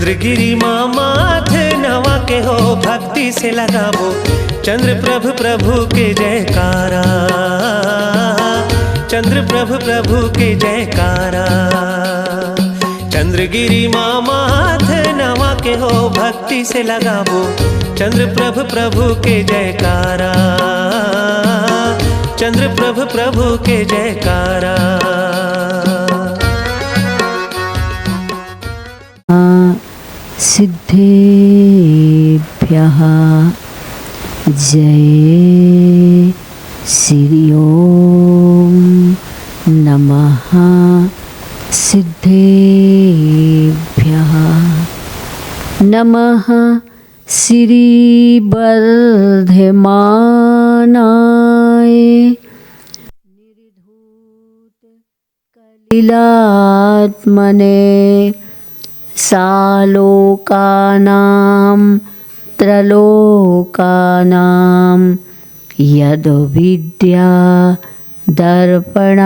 चंद्रगिरी माँ माथे नवा के हो भक्ति से लगाबो चंद्र प्रभु प्रभु के जयकारा, चंद्र प्रभु प्रभु के जयकारा। चंद्रगिरी माँ माथे नवा के हो भक्ति से लगाबो चंद्र प्रभु प्रभु के जयकारा, चंद्र प्रभु प्रभु के जयकारा। सिद्धेभ्यः जय श्री ओम नमः। सिद्धेभ्यः नमः। श्री वर्धमानाय निर्धूत कलिलात्मने सालोकानां त्रलोकानां यद् विद्या दर्पणायते,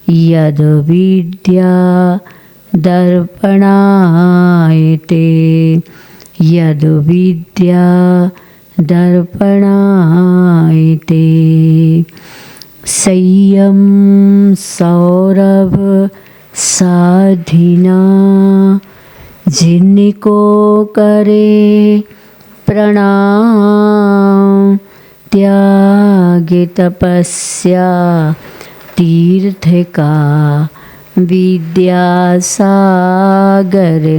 यद् विद्या दर्पणायते, यद् विद्या दर्पणायते। संयम सौरभ साधिना जिनको करे प्रणाम, त्यागे तपस्या तीर्थ का विद्यासागर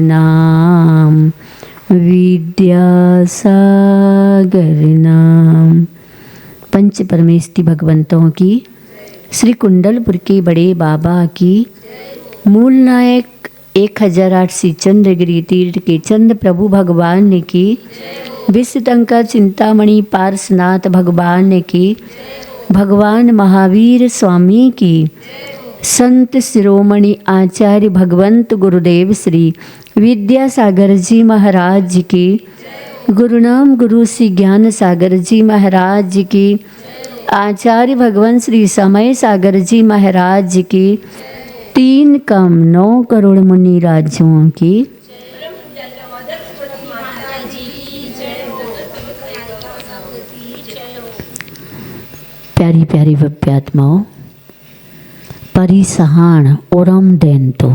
नाम, विद्यासागर नाम। पंच परमेष्टि भगवंतों की, श्री कुंडलपुर के बड़े बाबा की, मूल नायक 1008 चंद्रगिरी तीर्थ के चंद्र प्रभु भगवान ने की, विश्व टंकर चिंतामणि पार्श्वनाथ भगवान ने की, भगवान महावीर स्वामी की, संत शिरोमणि आचार्य भगवंत गुरुदेव श्री विद्यासागर जी महाराज जी की, गुरुनाम गुरु श्री ज्ञान सागर जी महाराज जी की, आचार्य भगवान श्री समय सागर जी महाराज जी की, 3 कम 9 करोड़ मुनि राज्यों की, प्यारी प्यारी भव्यात्माओं, परिसहान ओरम देंतो,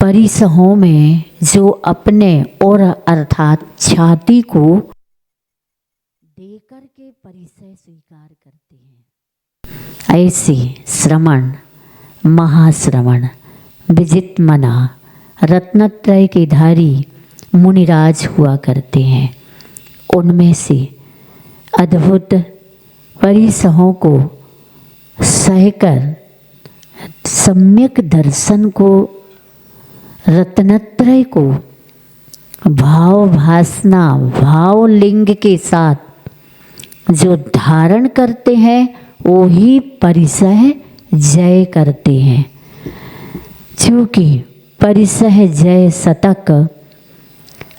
परिसहों में जो अपने और अर्थात छाती को देकर के परिसह स्वीकार करते हैं, ऐसे श्रवण महाश्रवण विजितमना रत्नत्रय के धारी मुनिराज हुआ करते हैं। उनमें से अद्भुत परिसहों को सहकर सम्यक दर्शन को, रत्नत्रय को भाव भासना भाव लिंग के साथ जो धारण करते हैं वो ही परिसह जय करते हैं। क्योंकि परिसह जय शतक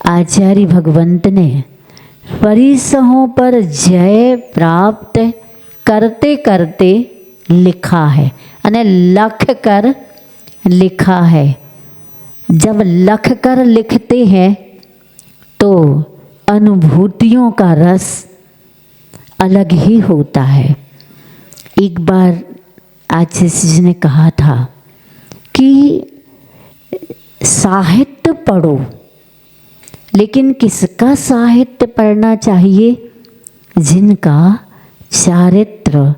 आचार्य भगवंत ने परिसहों पर जय प्राप्त करते करते लिखा है, यानी लख कर लिखा है। जब लख कर लिखते हैं तो अनुभूतियों का रस अलग ही होता है। एक बार आचार्य जी ने कहा था कि साहित्य पढ़ो, लेकिन किसका साहित्य पढ़ना चाहिए? जिनका चारित्र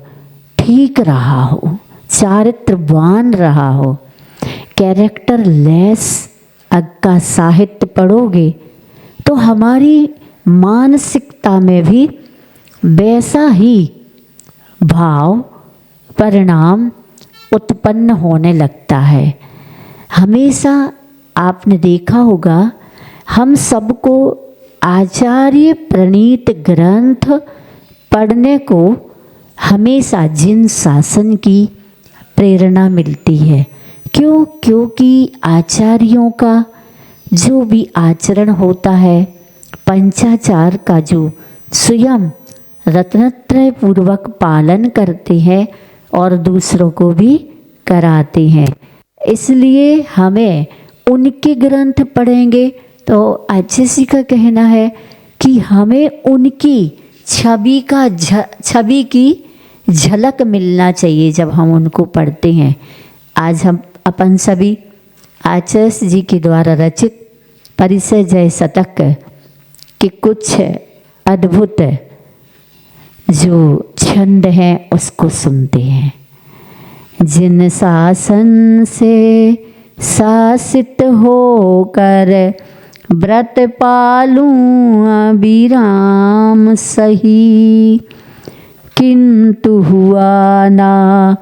ठीक रहा हो, चारित्रवान रहा हो। कैरेक्टर लेस का साहित्य पढ़ोगे तो हमारी मानसिकता में भी वैसा ही भाव परिणाम उत्पन्न होने लगता है। हमेशा आपने देखा होगा, हम सबको आचार्य प्रणीत ग्रंथ पढ़ने को हमेशा जिन शासन की प्रेरणा मिलती है। क्यों? क्योंकि आचार्यों का जो भी आचरण होता है, पंचाचार का जो स्वयं रत्नत्रय पूर्वक पालन करते हैं और दूसरों को भी कराते हैं। इसलिए हमें उनके ग्रंथ पढ़ेंगे तो आचार्य का कहना है कि हमें उनकी छवि की झलक मिलना चाहिए जब हम उनको पढ़ते हैं। आज हम अपन सभी आचार्य जी के द्वारा रचित परिसर जय शतक के कुछ अद्भुत जो छंद हैं उसको सुनते हैं। जिन शासन से शासित होकर व्रत पालूं अभिराम सही, किंतु हुआ ना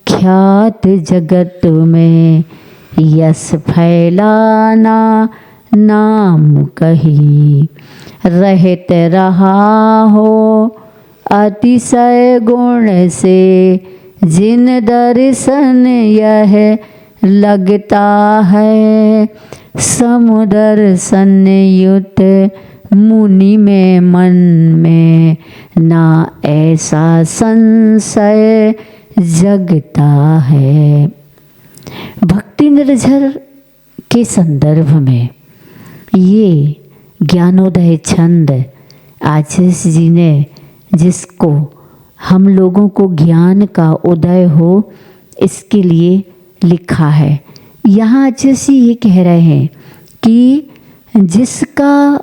ख्यात जगत में यश फैलाना नाम कही। रहत रहा हो अतिशय गुण से जिन दर्शन यह लगता है, समुदर संयुत मुनि में मन में ना ऐसा संशय जगता है। भक्ति निर्झर के संदर्भ में ये ज्ञानोदय छंद आचार्य जी ने, जिसको हम लोगों को ज्ञान का उदय हो इसके लिए लिखा है। यहाँ आचार्य जी ये कह रहे हैं कि जिसका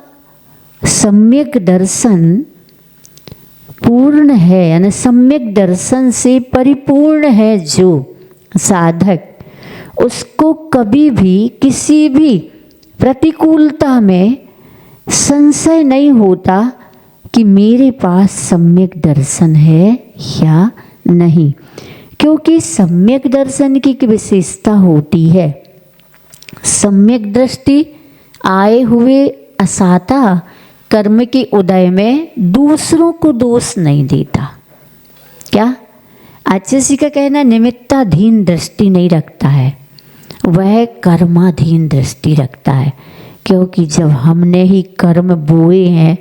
सम्यक दर्शन पूर्ण है, यानी सम्यक दर्शन से परिपूर्ण है जो साधक, उसको कभी भी किसी भी प्रतिकूलता में संशय नहीं होता कि मेरे पास सम्यक दर्शन है या नहीं। क्योंकि सम्यक दर्शन की एक विशेषता होती है, सम्यक दृष्टि आए हुए असाता कर्म के उदय में दूसरों को दोष नहीं देता। क्या आचार्य जी का कहना, निमित्ताधीन दृष्टि नहीं रखता है, वह कर्माधीन दृष्टि रखता है। क्योंकि जब हमने ही कर्म बोए हैं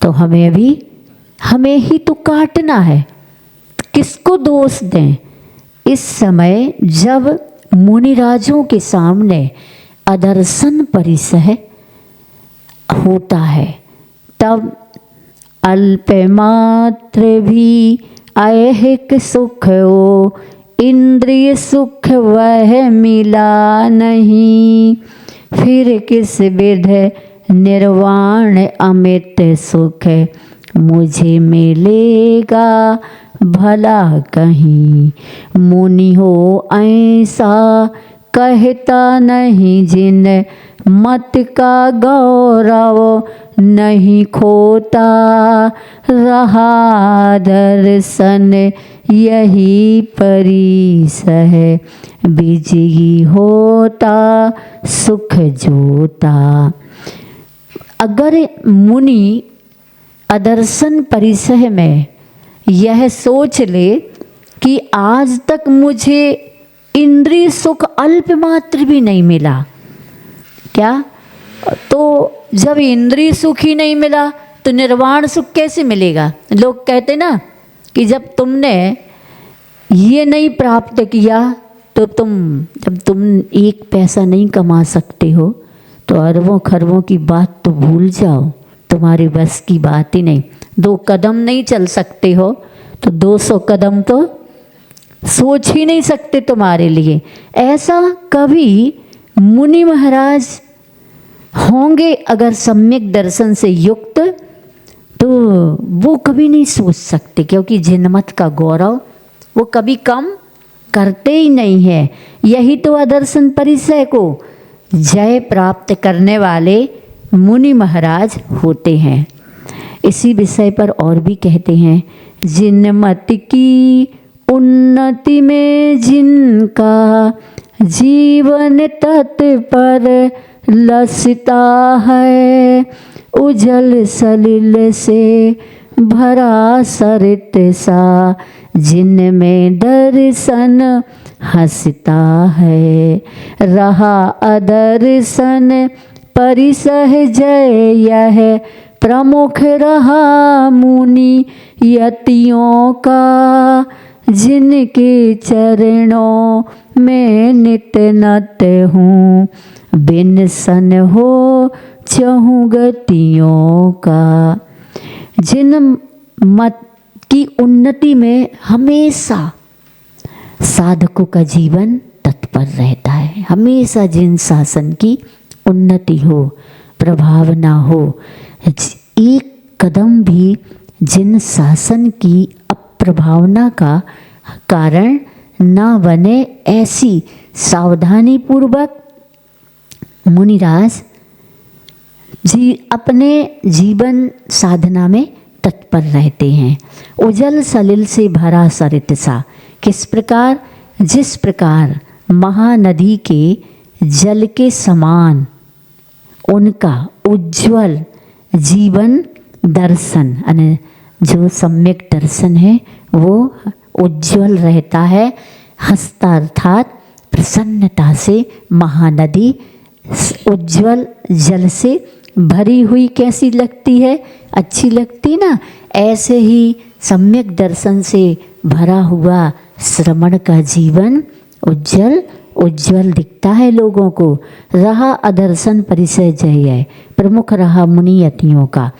तो हमें ही तो काटना है, किसको दोष दें। इस समय जब मुनिराजों के सामने अदर्शन परिसह होता है, तब अल्प मात्र भी ऐहिक सुख हो, इंद्रिय सुख वह मिला नहीं, फिर किस विध निर्वाण अमित सुख मुझे मिलेगा भला कहीं। मुनि हो ऐसा कहता नहीं जिन मत का गौरव नहीं खोता, रहा दर्शन यही परिसह विजयी होता सुख जोता। अगर मुनि अदर्शन परिसह में यह सोच ले कि आज तक मुझे इंद्रिय सुख अल्प मात्र भी नहीं मिला, क्या तो जब इंद्रिय सुख ही नहीं मिला तो निर्वाण सुख कैसे मिलेगा। लोग कहते ना कि जब तुमने ये नहीं प्राप्त किया तो जब तुम एक पैसा नहीं कमा सकते हो तो अरबों खरबों की बात तो भूल जाओ, तुम्हारे बस की बात ही नहीं। 2 कदम नहीं चल सकते हो तो 200 कदम तो सोच ही नहीं सकते तुम्हारे लिए। ऐसा कभी मुनि महाराज होंगे अगर सम्यक दर्शन से युक्त, तो वो कभी नहीं सोच सकते, क्योंकि जिनमत का गौरव वो कभी कम करते ही नहीं है। यही तो अदर्शन परिसय को जय प्राप्त करने वाले मुनि महाराज होते हैं। इसी विषय पर और भी कहते हैं, जिनमत की उन्नति में जिनका जीवन तत्पर लसता है, उजल सलिल से भरा सरित सा जिनमें दर्शन हंसता है, रहा अदर्शन परिसह जय यह प्रमुख रहा मुनि यतियों का, जिनके चरणों में नित नत हूँ, बिन सन हो चहु गतियों का। जिन मत की उन्नति में हमेशा साधकों का जीवन तत्पर रहता है, हमेशा जिन शासन की उन्नति हो, प्रभाव ना हो, एक कदम भी जिन शासन की अप्रभावना का कारण ना बने, ऐसी सावधानी पूर्वक मुनिराज जी अपने जीवन साधना में तत्पर रहते हैं। उजल सलिल से भरा सरित सा, किस प्रकार, जिस प्रकार महानदी के जल के समान उनका उज्ज्वल जीवन दर्शन, यानी जो सम्यक दर्शन है वो उज्ज्वल रहता है, हंसता अर्थात प्रसन्नता से महानदी उज्ज्वल जल से भरी हुई कैसी लगती है, अच्छी लगती ना। ऐसे ही सम्यक दर्शन से भरा हुआ श्रमण का जीवन उज्ज्वल दिखता है लोगों को। रहा अदर्शन परिचय जय, प्रमुख रहा मुनियतियों का।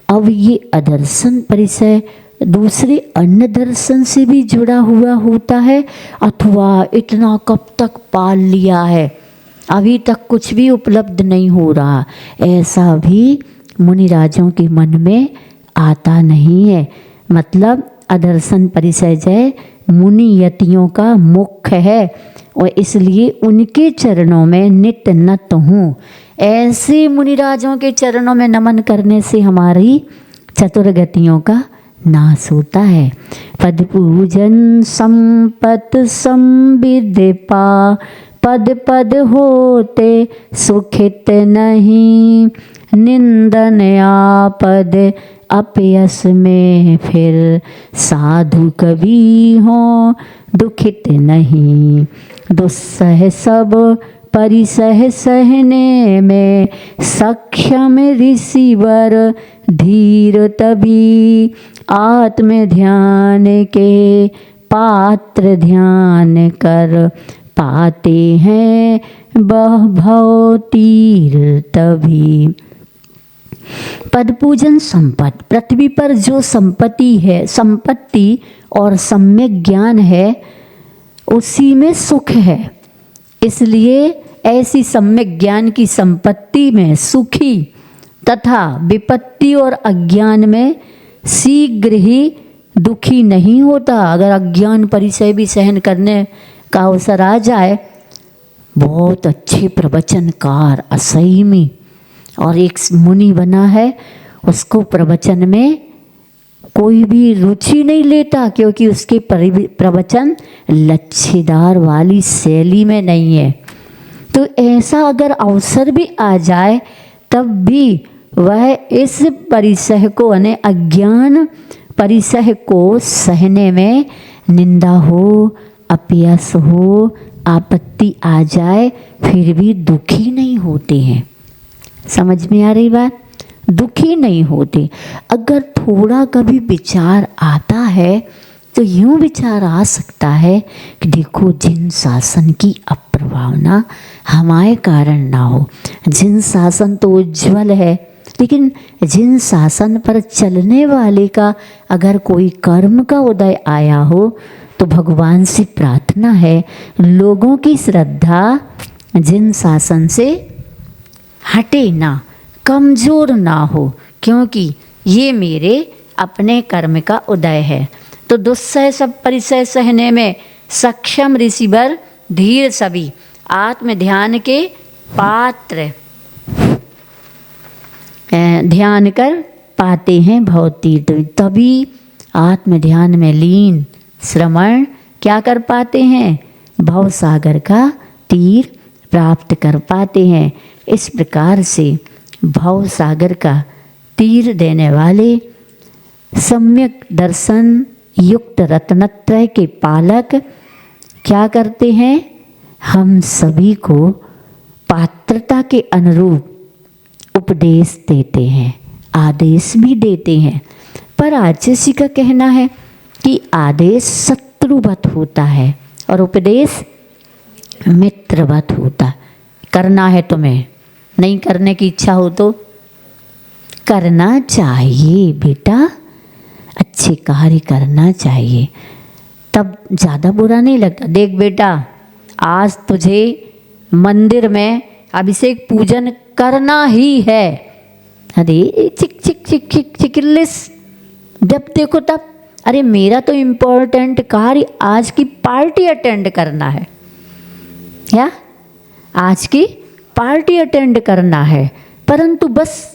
अब ये अदर्शन परिचय दूसरे अन्य दर्शन से भी जुड़ा हुआ होता है, अथवा इतना कब तक पाल लिया है, अभी तक कुछ भी उपलब्ध नहीं हो रहा, ऐसा भी मुनिराजों के मन में आता नहीं है। मतलब अदर्शन परिचय जय मुनियतियों का मुख्य है और इसलिए उनके चरणों में नित नत हूँ। ऐसे मुनिराजों के चरणों में नमन करने से हमारी चतुर्गतियों का नाश होता है। पद पूजन संपत संविद पा, पद पद होते सुखित नहीं, निंदन आपद अपयस में फिर साधु कभी हो दुखित नहीं। दुस्सह सब परिसह सहने में सक्षम ऋषिवर धीर तभी, आत्म ध्यान के पात्र ध्यान कर पाते हैं भव तीर तभी। पद पूजन संपत्ति, पृथ्वी पर जो संपत्ति है, संपत्ति और सम्यक ज्ञान है उसी में सुख है। इसलिए ऐसी सम्यक ज्ञान की संपत्ति में सुखी तथा विपत्ति और अज्ञान में शीघ्र ही दुखी नहीं होता। अगर अज्ञान परिचय भी सहन करने का अवसर आ जाए, बहुत अच्छे प्रवचनकार असंयमी और एक मुनि बना है, उसको प्रवचन में कोई भी रुचि नहीं लेता, क्योंकि उसके प्रवचन लच्छेदार वाली शैली में नहीं है। तो ऐसा अगर अवसर भी आ जाए तब भी वह इस परिसह को यानी अज्ञान परिसह को सहने में निंदा हो, अपयश हो, आपत्ति आ जाए, फिर भी दुखी नहीं होते हैं। समझ में आ रही बात? दुखी नहीं होते। अगर थोड़ा कभी विचार आता है तो यूँ विचार आ सकता है कि देखो जिन शासन की अप्रभावना हमारे कारण ना हो, जिन शासन तो उज्ज्वल है, लेकिन जिन शासन पर चलने वाले का अगर कोई कर्म का उदय आया हो तो भगवान से प्रार्थना है लोगों की श्रद्धा जिन शासन से हटे ना, कमज़ोर ना हो, क्योंकि ये मेरे अपने कर्म का उदय है। तो दुस्सह सब परिसह सहने में सक्षम ऋषिवर धीर सभी, आत्म ध्यान के पात्र ध्यान कर पाते हैं भवतीर्थ। तभी आत्म ध्यान में लीन श्रमण क्या कर पाते हैं? भव सागर का तीर प्राप्त कर पाते हैं। इस प्रकार से भव सागर का तीर देने वाले सम्यक दर्शन युक्त रत्नत्रय के पालक क्या करते हैं? हम सभी को पात्रता के अनुरूप उपदेश देते हैं, आदेश भी देते हैं। पर आचार्य जी का कहना है कि आदेश शत्रु शत्रुवत होता है और उपदेश मित्रवत होता है। करना है तुम्हें, नहीं करने की इच्छा हो तो करना चाहिए बेटा, अच्छे कार्य करना चाहिए, तब ज़्यादा बुरा नहीं लगता। देख बेटा, आज तुझे मंदिर में अभिषेक पूजन करना ही है। अरे चिक चिक चिक चिक चिकिल्लिस, जब देखो तब, अरे मेरा तो इम्पोर्टेंट कार्य आज की पार्टी अटेंड करना है, क्या आज की पार्टी अटेंड करना है। परंतु बस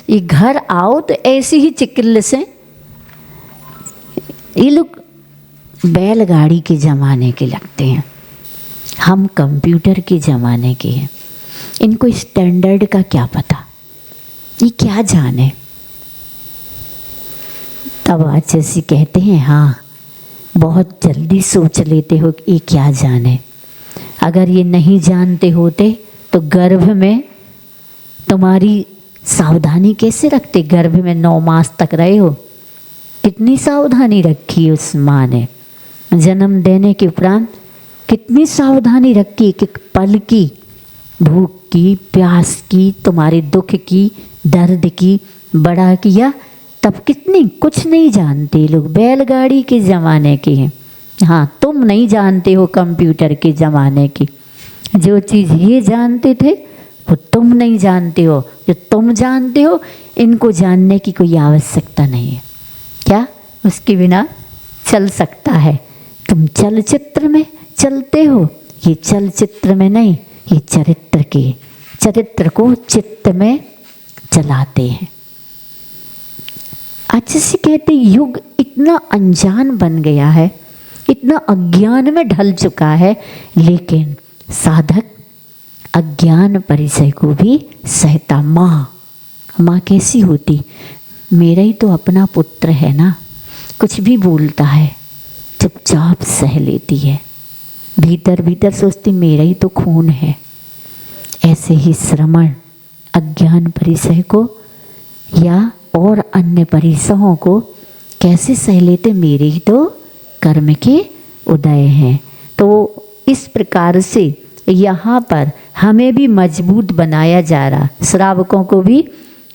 ये घर आओ तो ऐसी ही चिकिल्लिसें। ये लोग बैलगाड़ी के ज़माने के लगते हैं, हम कंप्यूटर के ज़माने के हैं। इनको स्टैंडर्ड का क्या पता, ये क्या जाने। तब आचार्य कहते हैं हाँ, बहुत जल्दी सोच लेते हो कि ये क्या जाने। अगर ये नहीं जानते होते तो गर्भ में तुम्हारी सावधानी कैसे रखते। गर्भ में 9 मास तक रहे हो, कितनी सावधानी रखी उस माँ ने। जन्म देने के उपरांत कितनी सावधानी रखी कि पल की, भूख की, प्यास की, तुम्हारे दुख की, दर्द की, बड़ा किया। तब कितनी कुछ नहीं जानते लोग, बैलगाड़ी के ज़माने के हैं। हाँ, तुम नहीं जानते हो कंप्यूटर के ज़माने की। जो चीज़ ये जानते थे वो तुम नहीं जानते हो, जो तुम जानते हो इनको जानने की कोई आवश्यकता नहीं है। क्या उसके बिना चल सकता है? तुम चलचित्र में चलते हो, ये चलचित्र में नहीं, ये चरित्र को चित्त में चलाते हैं। अच्छे से कहते युग इतना अनजान बन गया है, इतना अज्ञान में ढल चुका है, लेकिन साधक अज्ञान परिचय को भी सहता। माँ कैसी होती, मेरा ही तो अपना पुत्र है ना, कुछ भी बोलता है चुपचाप सह लेती है, भीतर भीतर सोचती मेरा ही तो खून है। ऐसे ही श्रमण अज्ञान परिचय को या और अन्य परिसहों को कैसे सह लेते, मेरे ही तो कर्म के उदय हैं। तो इस प्रकार से यहाँ पर हमें भी मजबूत बनाया जा रहा, श्रावकों को भी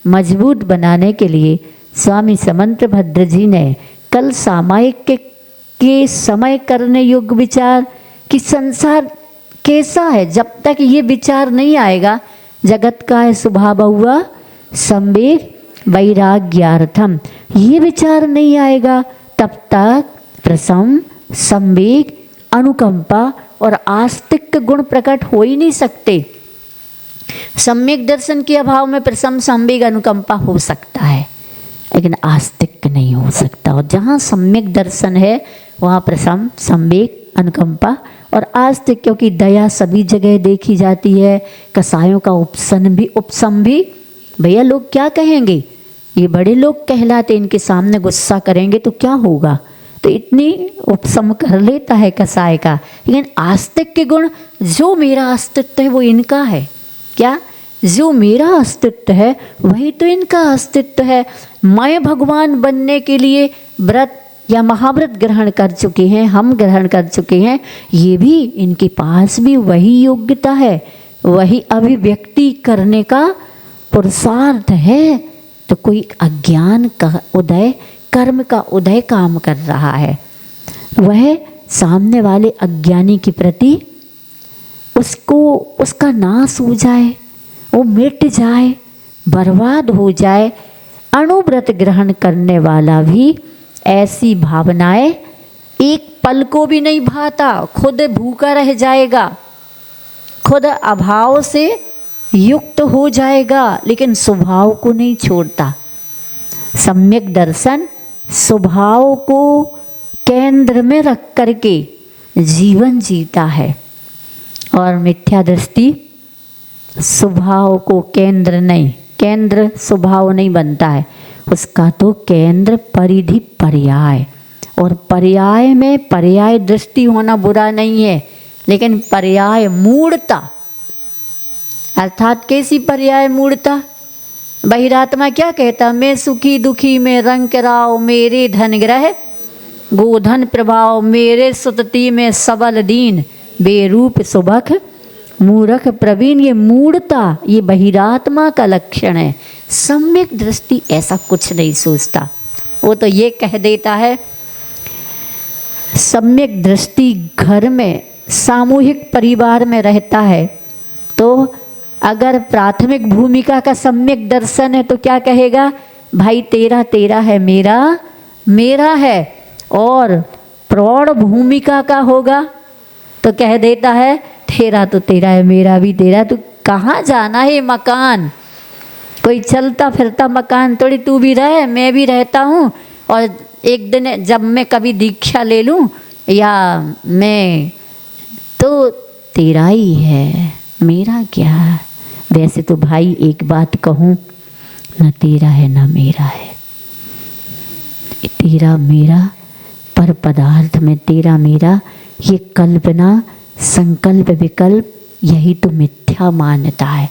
मजबूत बनाने के लिए स्वामी समंत भद्र जी ने कल सामायिक के समय करने योग्य विचार कि संसार कैसा है। जब तक ये विचार नहीं आएगा, जगत का है स्वभाव हुआ संवेग वैराग्यार्थम, ये विचार नहीं आएगा तब तक प्रसम, संवेग, अनुकंपा और आस्तिक गुण प्रकट हो ही नहीं सकते। सम्यक दर्शन के अभाव में प्रसम, संवेग, अनुकंपा हो सकता है, लेकिन आस्तिक नहीं हो सकता। और जहाँ सम्यक दर्शन है वहाँ प्रसम, संवेग, अनुकंपा और आस्तिक, क्योंकि दया सभी जगह देखी जाती है। कसायों का उपशम भी भैया लोग क्या कहेंगे, ये बड़े लोग कहलाते, इनके सामने गुस्सा करेंगे तो क्या होगा, तो इतनी उपशम कर लेता है कसाय का। लेकिन आस्तिक के गुण, जो मेरा अस्तित्व है वो इनका है, क्या जो मेरा अस्तित्व है वही तो इनका अस्तित्व है। मैं भगवान बनने के लिए व्रत या महाव्रत ग्रहण कर चुके हैं, हम ग्रहण कर चुके हैं, ये भी इनके पास भी वही योग्यता है, वही अभिव्यक्ति करने का पुरुषार्थ है। तो कोई अज्ञान का उदय, कर्म का उदय काम कर रहा है, वह सामने वाले अज्ञानी के प्रति उसका नाश हो जाए, वो मिट जाए, बर्बाद हो जाए। अणुव्रत ग्रहण करने वाला भी ऐसी भावनाएं एक पल को भी नहीं भाता, खुद भूखा रह जाएगा, खुद अभाव से युक्त हो जाएगा, लेकिन स्वभाव को नहीं छोड़ता। सम्यक दर्शन स्वभाव को केंद्र में रख करके जीवन जीता है, और मिथ्या दृष्टि स्वभाव को केंद्र नहीं, केंद्र स्वभाव नहीं बनता है, उसका तो केंद्र परिधि पर्याय। और पर्याय में पर्याय दृष्टि होना बुरा नहीं है, लेकिन पर्याय मूढ़ता, अर्थात कैसी पर्याय मूढ़ता। बहिरात्मा क्या कहता, मैं सुखी दुखी में रंग राव मेरे धन ग्रह गोधन प्रभाव, मेरे सुतति में सबल दीन, बेरूप सुबख मूरख प्रवीण। ये मूढ़ता, ये बहिरात्मा का लक्षण है। सम्यक दृष्टि ऐसा कुछ नहीं सोचता, वो तो ये कह देता है। सम्यक दृष्टि घर में, सामूहिक परिवार में रहता है तो अगर प्राथमिक भूमिका का सम्यक दर्शन है तो क्या कहेगा, भाई तेरा तेरा है, मेरा मेरा है। और प्रौढ़ भूमिका का होगा तो कह देता है तेरा तो तेरा है, मेरा भी तेरा। तो कहाँ जाना है मकान, कोई चलता फिरता मकान थोड़ी, तू भी रहे मैं भी रहता हूँ। और एक दिन जब मैं कभी दीक्षा ले लूँ या मैं, तो तेरा ही है, मेरा क्या। वैसे तो भाई एक बात कहूँ, न तेरा है न मेरा है, तेरा मेरा पर पदार्थ में तेरा मेरा ये कल्पना, संकल्प विकल्प, यही तो मिथ्या मान्यता है।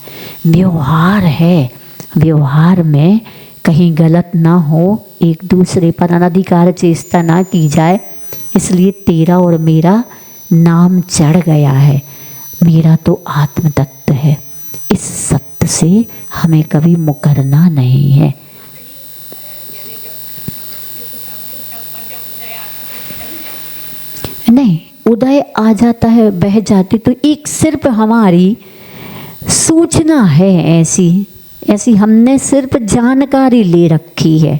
व्यवहार है, व्यवहार में कहीं गलत ना हो, एक दूसरे पर अनधिकार चेष्टा ना की जाए, इसलिए तेरा और मेरा नाम चढ़ गया है। मेरा तो आत्म तत्व है, इस सत्य से हमें कभी मुकरना नहीं है। नहीं, उदय आ जाता है, बह जाती, तो एक सिर्फ हमारी सूचना है, ऐसी हमने सिर्फ जानकारी ले रखी है।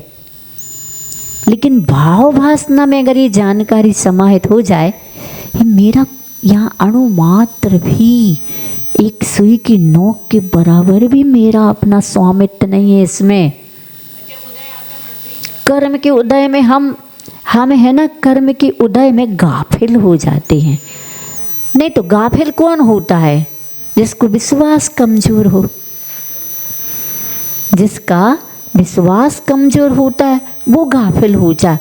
लेकिन भाव भासना में अगर ये जानकारी समाहित हो जाए, ये मेरा यहाँ अणु मात्र भी, एक सुई की नोक के बराबर भी मेरा अपना स्वामित्व नहीं है इसमें। कर्म के उदय में हम है ना, कर्म के उदय में गाफिल हो जाते हैं। नहीं तो गाफिल कौन होता है, जिसको विश्वास कमजोर हो। जिसका विश्वास कमजोर होता है वो गाफिल हो जाए।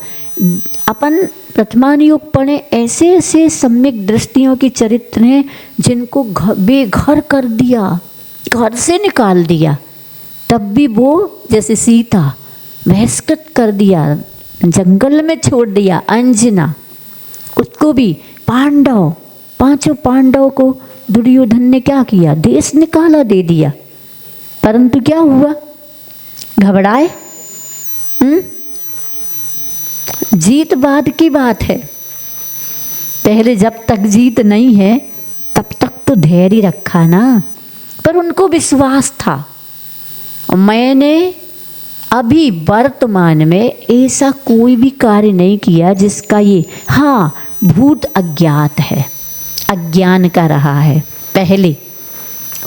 अपन प्रथमान योग पढ़े, ऐसे ऐसे सम्यक दृष्टियों के चरित्र हैं जिनको बेघर कर दिया, घर से निकाल दिया, तब भी वो जैसे सीता बहिष्कृत कर दिया, जंगल में छोड़ दिया। अंजना, उसको भी पांडव, पांचों पांडव को दुर्योधन ने क्या किया, देश निकाला, दे दिया। परंतु क्या हुआ, घबराए। जीत बाद की बात है, पहले जब तक जीत नहीं है तब तक तो धैर्य रखा ना। पर उनको विश्वास था, मैंने अभी वर्तमान में ऐसा कोई भी कार्य नहीं किया जिसका ये, हाँ भूत अज्ञात है, अज्ञान का रहा है पहले,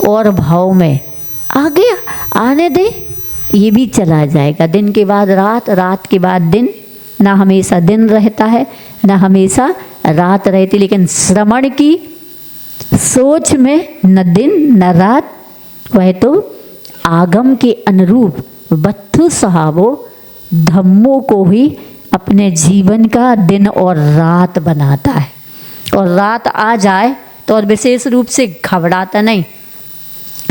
और भाव में आगे आने दे, ये भी चला जाएगा। दिन के बाद रात, रात के बाद दिन, ना हमेशा दिन रहता है ना हमेशा रात रहती, लेकिन श्रवण की सोच में न दिन न रात, वह तो आगम के अनुरूप बत्थु सहावो धम्मों को ही अपने जीवन का दिन और रात बनाता है। और रात आ जाए तो और विशेष रूप से घबराता नहीं,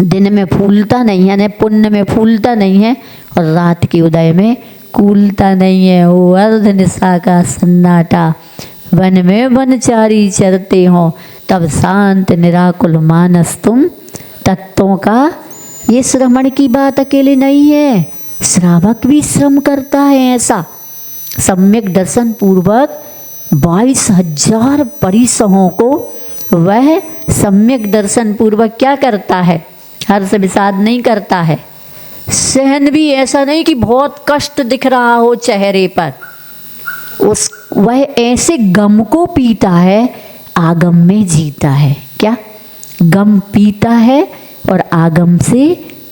दिन में फूलता नहीं है, पुण्य में फूलता नहीं है, और रात के उदय में कूलता नहीं है। वो अर्ध निशा का सन्नाटा, वन में वनचारी चरते हो, तब शांत निराकुल मानस तुम तत्वों का। ये श्रवण की बात अकेले नहीं है, श्रावक भी श्रम करता है। ऐसा सम्यक दर्शन पूर्वक 22,000 परिसहों को वह सम्यक दर्शन पूर्वक क्या करता है, हर्ष विषाद नहीं करता है। सहन भी ऐसा नहीं कि बहुत कष्ट दिख रहा हो चेहरे पर, वह ऐसे गम को पीता है, आगम में जीता है। क्या गम पीता है और आगम से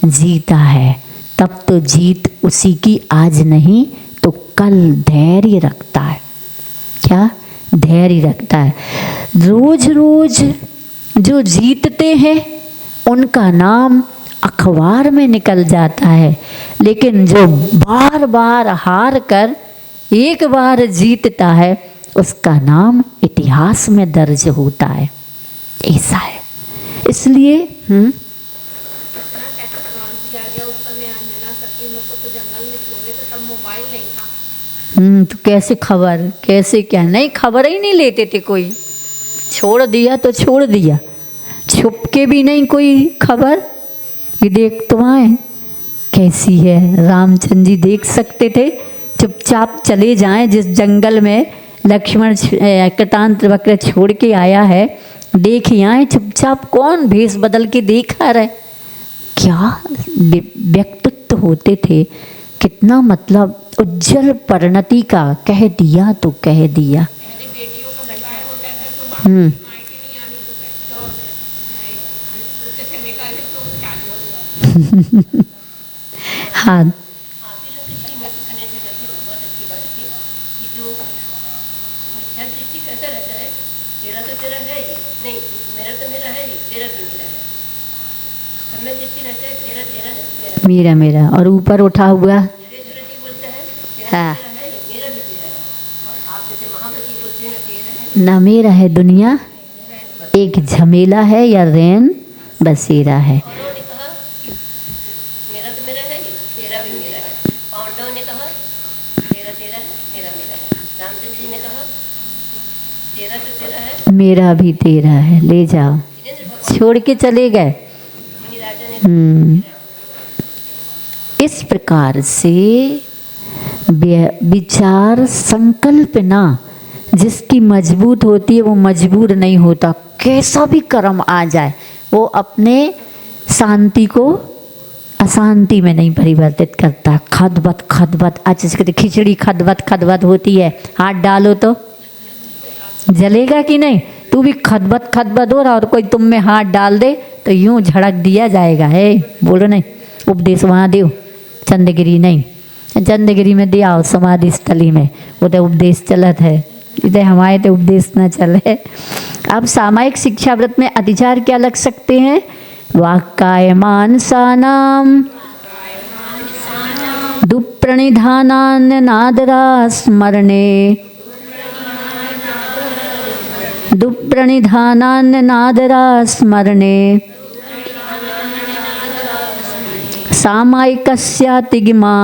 जीता है, तब तो जीत उसी की आज नहीं तो कल धैर्य रखता है। क्या धैर्य रखता है। रोज रोज जो जीतते हैं उनका नाम अखबार में निकल जाता है, लेकिन जो बार बार हार कर एक बार जीतता है उसका नाम इतिहास में दर्ज होता है। ऐसा है। इसलिए तो कैसे खबर, कैसे क्या, नहीं खबर ही नहीं लेते थे कोई, छोड़ दिया तो छोड़ दिया, छुप के भी नहीं कोई खबर कि देख तो आए कैसी है। रामचंद्र जी देख सकते थे, चुपचाप चले जाएं जिस जंगल में लक्ष्मण कृतांत वक्र छोड़ के आया है, देख आए चुपचाप, कौन भेष बदल के देखा रहे। क्या व्यक्तित्व होते थे, कितना मतलब उज्जवल परिणति का, कह दिया तो कह दिया। हाँ मेरा मेरा और ऊपर उठा हुआ, हाँ ना मेरा है दुनिया, एक झमेला है या रैन बसेरा है। मेरा भी तेरा है, ले जाओ, छोड़ के चले गए। इस प्रकार से विचार संकल्पना जिसकी मजबूत होती है वो मजबूर नहीं होता, कैसा भी कर्म आ जाए वो अपने शांति को अशांति में नहीं परिवर्तित करता। खदबद खदबद, अच्छा खिचड़ी खदबद खदबद होती है, हाथ डालो तो जलेगा कि नहीं, तू भी खदबद खदबद हो रहा और कोई तुम में हाथ डाल दे तो यूं झड़क दिया जाएगा। है बोलो नहीं, उपदेश वहाँ दो, चंदगिरी नहीं, चंदगिरी में दिया हो समाधि स्थली में, वो तो उपदेश चलत है, इधर हमारे तो उपदेश न चले। अब सामायिक शिक्षा व्रत में अतिचार क्या लग सकते हैं? वाक्काय मानसानाम दुप्रणिधानान्य नादरा स्मरणे, दुप्रणिधानान्य नादरा स्मरणे, सामायिकस्यातिगिमा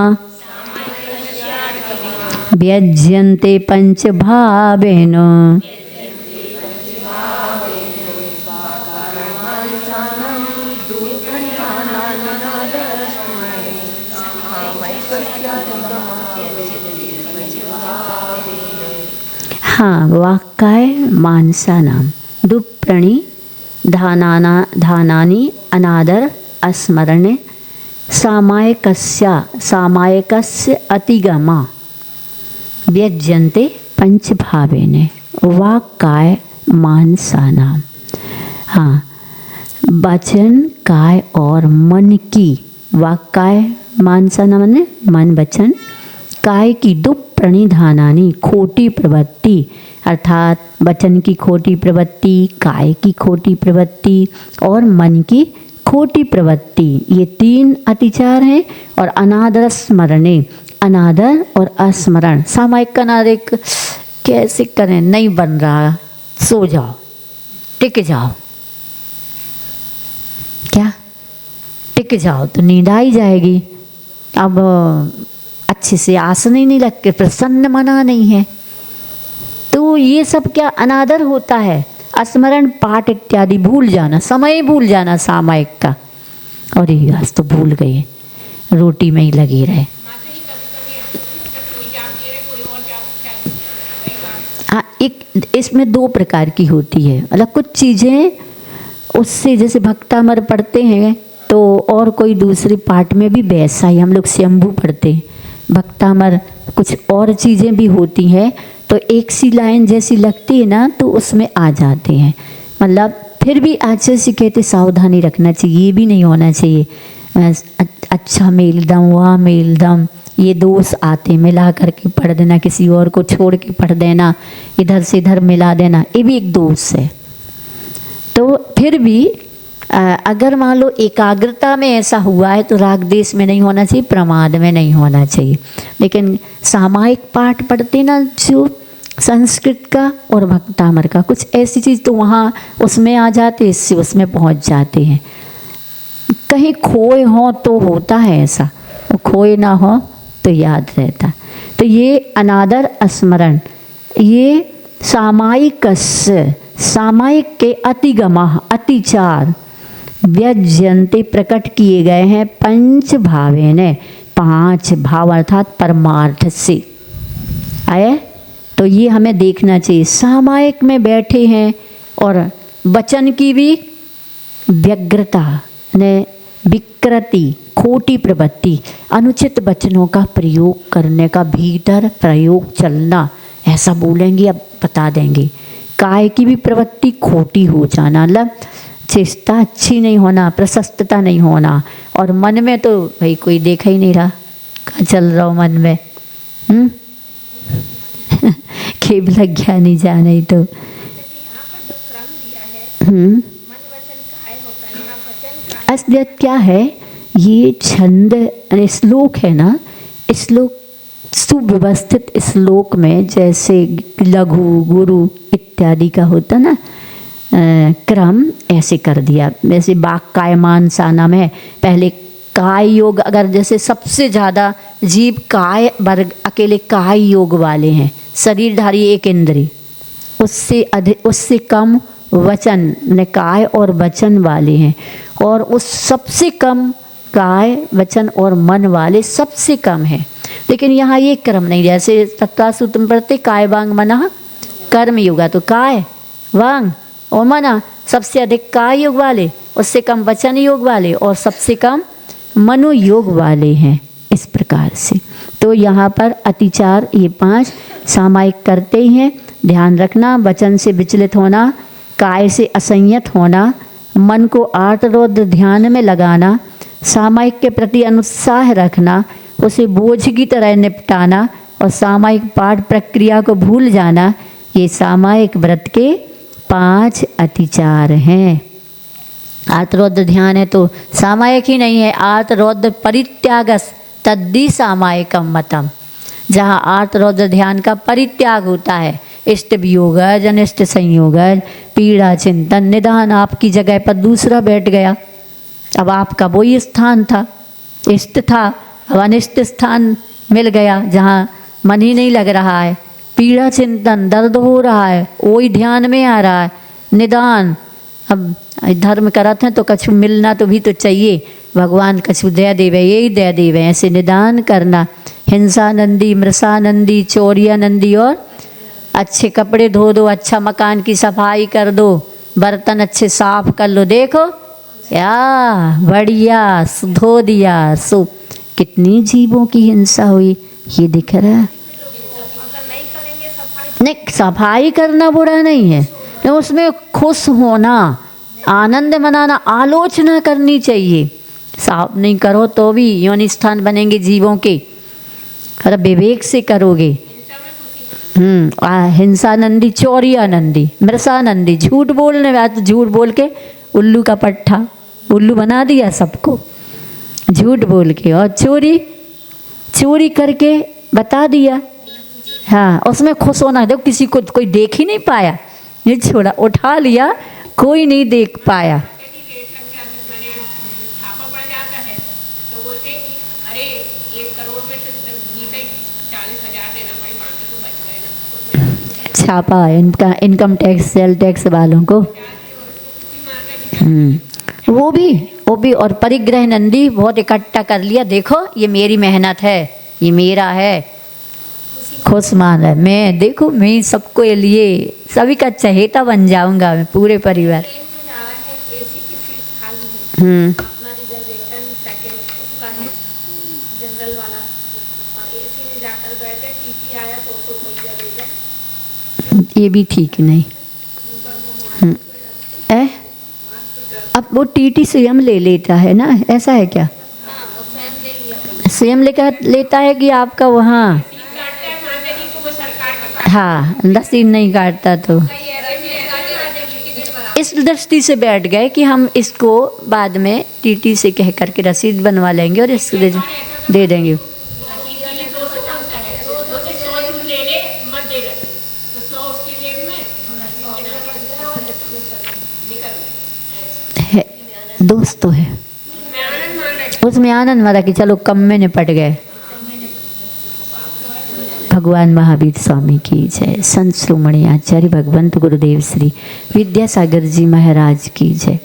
व्यज्यन्ते पंचभावेन। हाँ, वाक्काय मानसानाम दुप्प्रणी धानानि अनादर अस्मरणे, सामायिकस्य अतिगमा व्यज्यन्ते पंचभावेन। वाक्काय मानसानाम, हाँ वचन काय और मन की, वाक्काय मानसानाम ने मन वचन, काय की दुप्रणिधानानि खोटी प्रवृत्ति, अर्थात वचन की खोटी प्रवृत्ति, काय की खोटी प्रवृत्ति और मन की खोटी प्रवृत्ति, ये तीन अतिचार हैं। और अनादर स्मरणे, अनादर और अस्मरण, सामायिक अनादर कैसे करें, नहीं बन रहा, सो जाओ, टिक जाओ, क्या टिक जाओ तो नींद आई जाएगी। अब अच्छे से आसन ही नहीं लगते, प्रसन्न मना नहीं है, तो ये सब क्या अनादर होता है। स्मरण पाठ इत्यादि भूल जाना, समय भूल जाना सामायिक का, और ये आज तो भूल गए, रोटी में ही लगे रहे। हाँ, एक इसमें दो प्रकार की होती है, मतलब कुछ चीज़ें उससे जैसे भक्तामर पढ़ते हैं तो और कोई दूसरे पाठ में भी वैसा ही हम लोग स्वयंभू पढ़ते हैं, भक्तामर कुछ और चीज़ें भी होती हैं, तो एक सी लाइन जैसी लगती है ना तो उसमें आ जाते हैं। मतलब फिर भी आचार्य से कहते सावधानी रखना चाहिए, ये भी नहीं होना चाहिए अच्छा मेलदम वह मेलदम, ये दोष आते, मिला करके पढ़ देना, किसी और को छोड़ के पढ़ देना, इधर से इधर मिला देना, ये भी एक दोष है। तो फिर भी अगर मान लो एकाग्रता में ऐसा हुआ है तो राग देश में नहीं होना चाहिए, प्रमाद में नहीं होना चाहिए। लेकिन सामायिक पाठ पढ़ते ना जो संस्कृत का और भक्तामर का, कुछ ऐसी चीज़ तो वहाँ उसमें आ जाते, इससे उसमें पहुँच जाते हैं। कहीं खोए हों तो होता है ऐसा, खोए ना हो तो याद रहता। तो ये अनादर स्मरण, ये सामायिक के अतिगमः अतिचार व्यज्यन्ते प्रकट किए गए हैं पंच भावेन, 5 भाव अर्थात परमार्थ से आए। तो ये हमें देखना चाहिए, सामायिक में बैठे हैं और वचन की भी व्यग्रता ने विकृति, खोटी प्रवृत्ति, अनुचित वचनों का प्रयोग करने का भीतर प्रयोग चलना, ऐसा बोलेंगे अब बता देंगे। काय की भी प्रवृत्ति खोटी हो जाना, मतलब चेष्टा अच्छी नहीं होना, प्रशस्तता नहीं होना, और मन में तो भाई कोई देखा ही नहीं रहा कहाँ चल रहा हो मन में, खेब लग गया नहीं जाने तो। असलियत क्या है, ये छंद श्लोक है ना, श्लोक सुव्यवस्थित श्लोक में जैसे लघु गुरु इत्यादि का होता ना क्रम, ऐसे कर दिया। वैसे वाक्कायमान साना में पहले काय योग, अगर जैसे सबसे ज़्यादा जीव काय वर्ग अकेले काय योग वाले हैं, शरीरधारी एक इंद्रिय, उससे अधिक उससे कम वचन ने काय और वचन वाले हैं, और उस सबसे कम काय वचन और मन वाले सबसे कम है। लेकिन यहाँ ये क्रम नहीं, जैसे तत्वा सूत्र में पढ़ते काय वांग मना कर्म योगा, तो काय वांग और मना सबसे अधिक काय योग वाले, उससे कम वचन योग वाले और सबसे कम मनोयोग वाले हैं, इस प्रकार से। तो यहाँ पर अतिचार ये 5 सामायिक करते ही हैं, ध्यान रखना। वचन से विचलित होना, काय से असंयत होना, मन को आर्तरौद्र ध्यान में लगाना, सामायिक के प्रति अनुत्साह रखना, उसे बोझ की तरह निपटाना और सामायिक पाठ प्रक्रिया को भूल जाना, ये सामायिक व्रत के 5 अतिचार हैं। आर्तरौद्र ध्यान है तो सामायिक ही नहीं है, आर्तरौद्र परित्यागस तद्धि सामायिकम मतम, जहाँ आर्तरौद्र ध्यान का परित्याग होता है, इष्ट वियोगज अनिष्ट संयोगज पीड़ा चिंतन निदान आपकी जगह पर दूसरा बैठ गया। अब आपका वही स्थान था, इष्ट था, अब अनिष्ट स्थान मिल गया जहाँ मन ही नहीं लग रहा है, पीड़ा चिंतन दर्द हो रहा है, वही ध्यान में आ रहा है, निदान अब धर्म करत हैं तो कछु मिलना तो भी तो चाहिए, भगवान कछु दे देवे, यही दे देवे, ऐसे निदान करना। हिंसानंदी, मृषानंदी, चौरियानंदी, और अच्छे कपड़े धो दो, अच्छा मकान की सफाई कर दो, बर्तन अच्छे साफ कर लो, देखो या बढ़िया धो दिया, सो कितनी जीवों की हिंसा हुई, ये दिख रहा है। नहीं, सफाई करना बुरा नहीं है, तो उसमें खुश होना, आनंद मनाना, आलोचना करनी चाहिए। साफ नहीं करो तो भी योनि स्थान बनेंगे जीवों के, अरे विवेक से करोगे। हिंसानंदी, चौरियानंदी, मृषानंदी, झूठ बोलने वाले, झूठ बोल के उल्लू का पट्टा, उल्लू बना दिया सबको झूठ बोल के, और चोरी करके बता दिया। हाँ, उसमें खुश होना, देखो किसी को कोई देख ही नहीं पाया, ये छोड़ा, उठा लिया, कोई नहीं देख पाया। छापा इनका इनकम टैक्स, सेल टैक्स वालों को। वो भी और परिग्रह नंदी बहुत इकट्ठा कर लिया, देखो ये मेरी मेहनत है, ये मेरा है, खुश मान है, मैं देखो मैं सबको लिए सभी का चहेता बन जाऊंगा, मैं पूरे परिवार। ये भी ठीक नहीं। अब वो टीटी स्वयं ले लेता है ना, ऐसा है क्या? स्वयं लेता है कि आपका वहाँ? हाँ, रसीद नहीं काटता। तो इस दृष्टि से बैठ गए कि हम इसको बाद में टीटी से कह करके रसीद बनवा लेंगे और इसको दे देंगे। दोस्त तो है उसमें आनंद मारा कि चलो कम में निपट गए। भगवान महावीर स्वामी की जय। संत श्रोमणी आचार्य भगवंत गुरुदेव श्री विद्यासागर जी महाराज की जय।